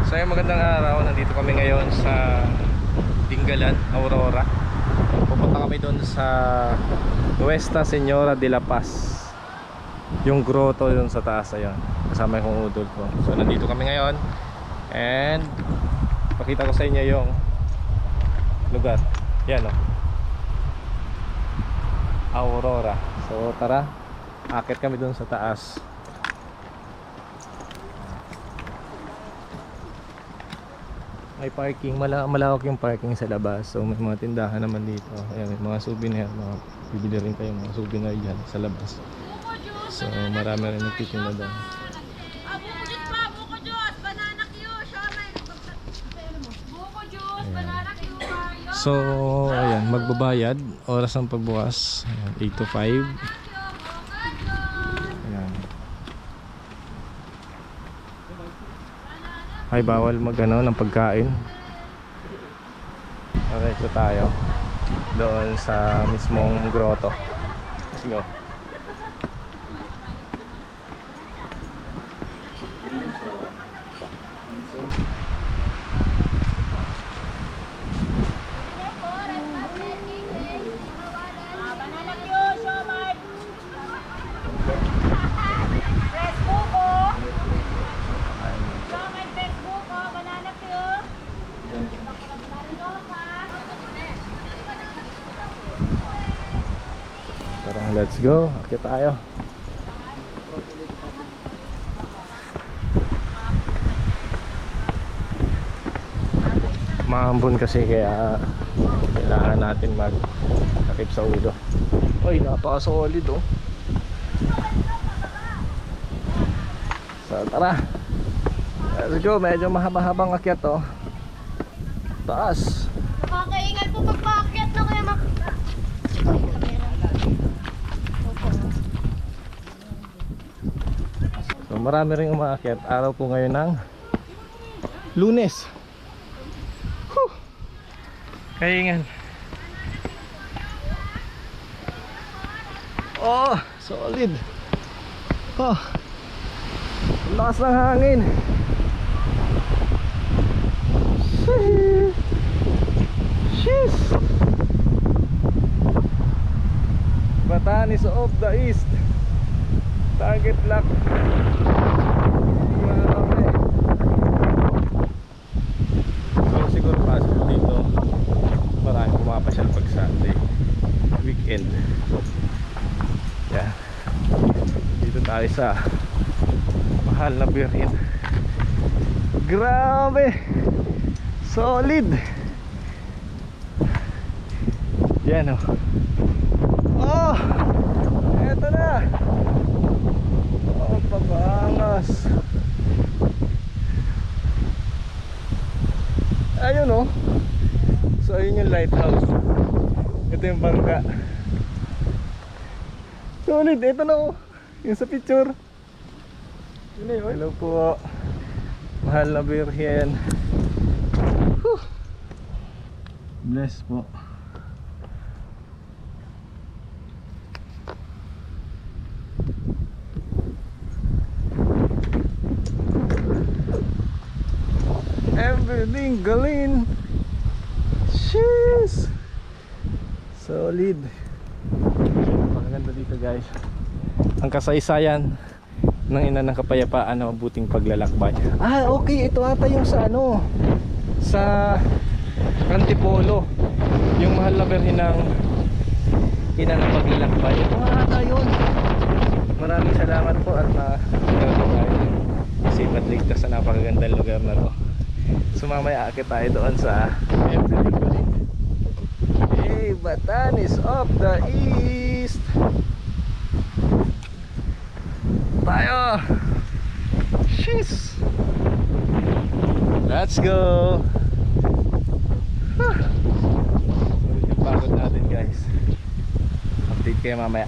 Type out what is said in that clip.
So ayun, magandang araw. Nandito kami ngayon sa Dingalan, Aurora. Pupunta kami doon sa Nuestra Señora de la Paz. Yung grotto doon sa taas, ayun. Kasama yung udol ko. So nandito kami ngayon. And pakita ko sa inyo yung lugar. Yan o, Aurora. So tara, akit kami doon sa taas. May parking, malawak yung parking sa labas. So may mga tindahan naman dito. Ayan, may mga souvenir, bibili rin kayo mga souvenir dyan sa labas. So marami rin nagtitinda doon. So ayan, magbabayad. Oras ng pagbukas, ayan, 8 to 5. Ayan. Ay, bawal magano ng pagkain. Okay, so tayo doon sa mismong grotto. Let's go. Let's go, akit tayo. Mahambon kasi kaya kailangan natin mag-takip sa ulo. Uy, napaka-solid oh. So tara, let's go. Medyo mahaba-habang akyat oh. Taas. Nakakaingal po pagpaakyat na kaya So marami rin umaakyat. Araw po ngayon ng Lunes. Whew! Kaingan. Oh, solid. Oh, lakas ng hangin. Sheesh. Batanes of the East. Target lock. Grabe. So siguro pasok dito, marami pumapasyal pag Sunday weekend. Yeah. Dito tayo sa mahal na Birhen. Grabe, solid. Yan oh. Oh, eto na. Oh, pabangas. Ayun oh. So ayun yung lighthouse. Ito yung bangka. Solid, ito na oh. Yung sa picture. Yun na yun. Hello po, mahal na Birhen. Whew. Bless po. Everything galing. Sheesh. Solid. Maganda dito guys. Ang kasaysayan ng ina ng kapayapaan na mabuting paglalakbay. Ah, okay. Ito ata yung sa ano, sa Antipolo, yung mahal na Birhen ng ina ng paglalakbay. Ito ata yun. Maraming salamat po at safe at ligtas sa napakagandang lugar na to. So mamaya akit tayo doon sa hey, Batanes of the East. Tayo. Sheesh. Let's go. Huh. Yung pagod natin guys. Update kayo mamaya.